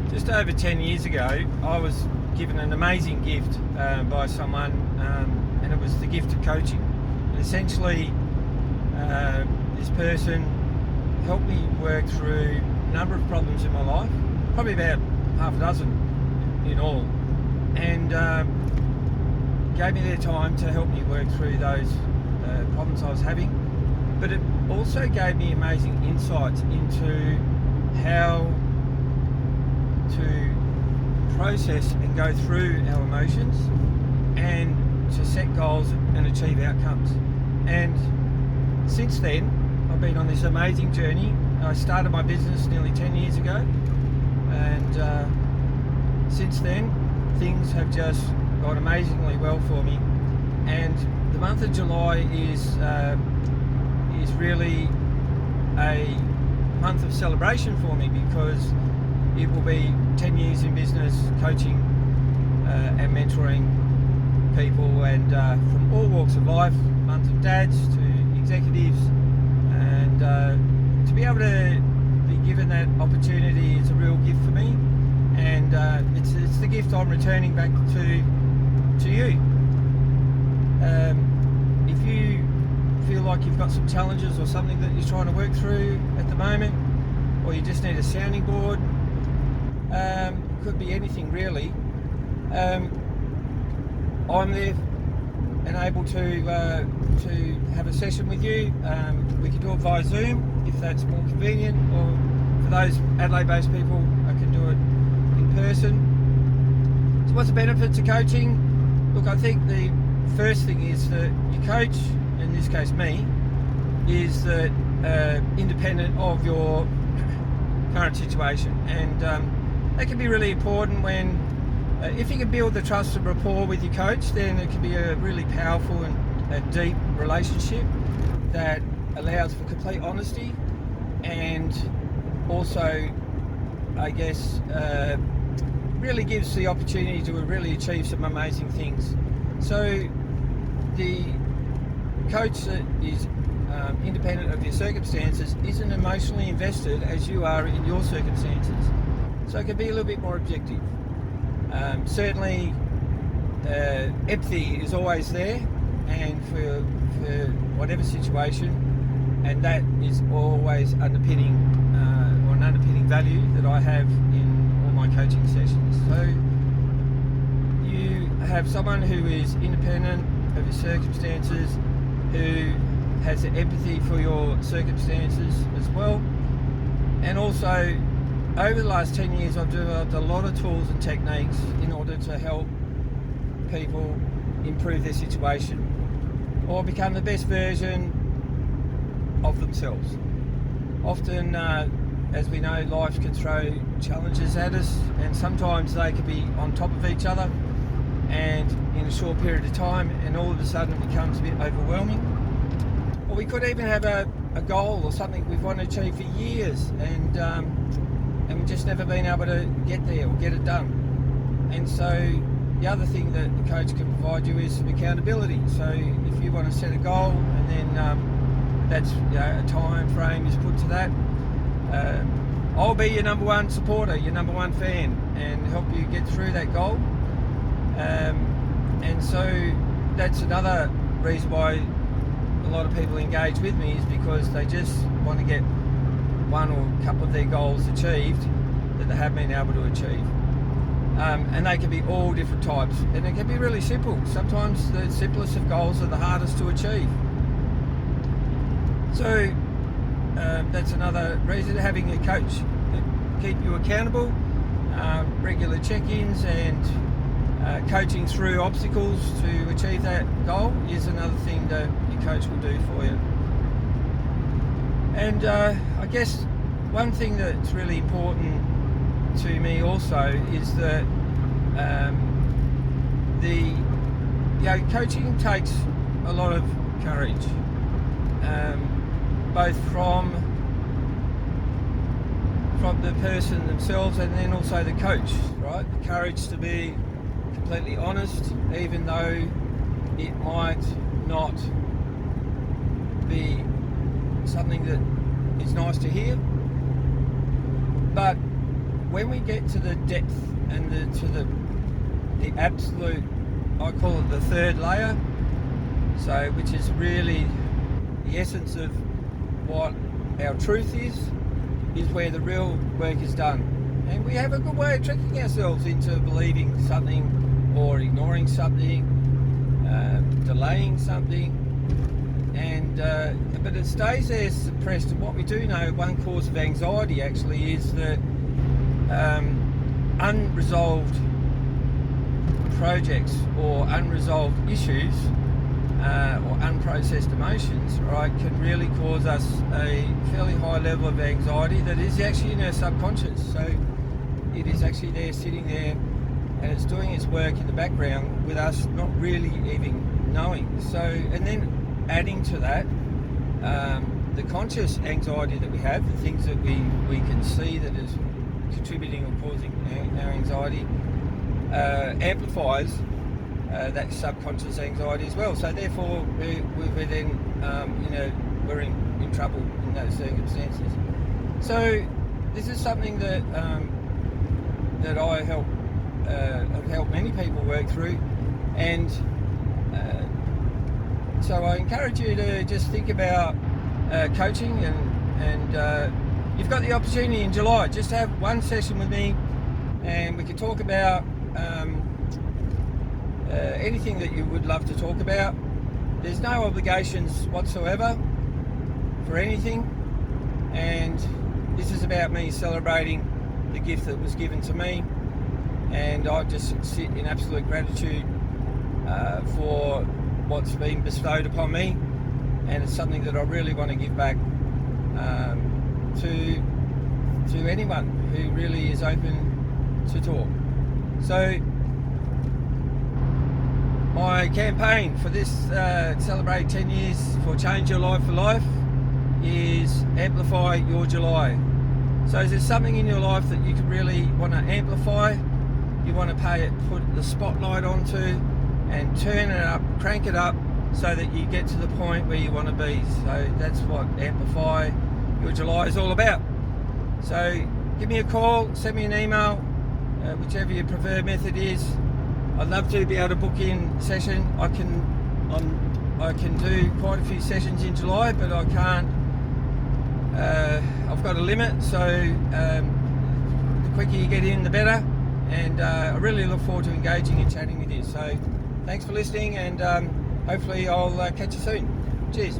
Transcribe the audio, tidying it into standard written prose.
Just over 10 years ago, I was given an amazing gift by someone, and it was the gift of coaching. And essentially, this person helped me work through a number of problems in my life, probably about half a dozen in all, and gave me their time to help me work through those problems I was having. But it also gave me amazing insights into how to process and go through our emotions and to set goals and achieve outcomes. And since then, I've been on this amazing journey. I started my business nearly 10 years ago, and since then things have just gone amazingly well for me. And the month of July is really a month of celebration for me, because it will be 10 years in business coaching and mentoring people, and from all walks of life, mums and dads to executives, and to be able to be given that opportunity is a real gift for me, and it's the gift I'm returning back to you. If you feel like you've got some challenges or something that you're trying to work through at the moment, or you just need a sounding board, could be anything really, I'm there and able to have a session with you. We can do it via Zoom if that's more convenient, or for those Adelaide based people, I can do it in person. So what's the benefits of coaching? Look, I think the first thing is that your coach, in this case me, is that independent of your current situation, and that can be really important when if you can build the trust and rapport with your coach, then it can be a really powerful and a deep relationship that allows for complete honesty, and also, I guess, really gives the opportunity to really achieve some amazing things. So the coach that is independent of your circumstances isn't emotionally invested as you are in your circumstances, so it can be a little bit more objective. Certainly empathy is always there, and for whatever situation, and that is always underpinning or an underpinning value that I have in all my coaching sessions. So you have someone who is independent of your circumstances, who has empathy for your circumstances as well, and also over the last 10 years I've developed a lot of tools and techniques in order to help people improve their situation or become the best version of themselves. Often, as we know, life can throw challenges at us, and sometimes they can be on top of each other and in a short period of time, and all of a sudden it becomes a bit overwhelming. Or we could even have a goal or something we've wanted to achieve for years, and we've just never been able to get there or get it done. And so the other thing that the coach can provide you is some accountability. So if you want to set a goal, and then that's, a time frame is put to that, I'll be your number one supporter, your number one fan, and help you get through that goal. And so that's another reason why a lot of people engage with me, is because they just want to get one or a couple of their goals achieved that they haven't been able to achieve. And they can be all different types, and it can be really simple. Sometimes the simplest of goals are the hardest to achieve. So that's another reason, having a coach that keep you accountable, regular check-ins, and coaching through obstacles to achieve that goal is another thing that your coach will do for you. And I guess one thing that's really important to me also is that coaching takes a lot of courage, both from the person themselves and then also the coach, right? The courage to be completely honest, even though it might not be something that is nice to hear, but when we get to the depth and the absolute, I call it the third layer, so which is really the essence of what our truth is where the real work is done. And we have a good way of tricking ourselves into believing something or ignoring something, delaying something, and but it stays there suppressed. And what we do know, one cause of anxiety actually is that unresolved projects or unresolved issues or unprocessed emotions, right, can really cause us a fairly high level of anxiety that is actually in our subconscious. So it is actually there, sitting there, and it's doing its work in the background with us not really even knowing. So, and then adding to that, the conscious anxiety that we have, the things that we can see that is contributing or causing our anxiety, amplifies that subconscious anxiety as well. So therefore, we're then, we're in trouble in those circumstances. So this is something that that I have helped many people work through, and so I encourage you to just think about coaching, and you've got the opportunity in July just to have one session with me, and we can talk about anything that you would love to talk about. There's no obligations whatsoever for anything, and this is about me celebrating the gift that was given to me, and I just sit in absolute gratitude for what's been bestowed upon me, and it's something that I really want to give back to anyone who really is open to talk. So my campaign for this celebrate 10 years for Change Your Life for Life is Amplify Your July. So is there something in your life that you could really want to amplify, you want to put the spotlight onto and turn it up, crank it up, so that you get to the point where you want to be? So that's what Amplify Your July is all about. So give me a call, send me an email, whichever your preferred method is. I'd love to be able to book in session. I can do quite a few sessions in July, but I can't. I've got a limit, so the quicker you get in, the better. And I really look forward to engaging and chatting with you. So thanks for listening, and hopefully I'll catch you soon. Cheers.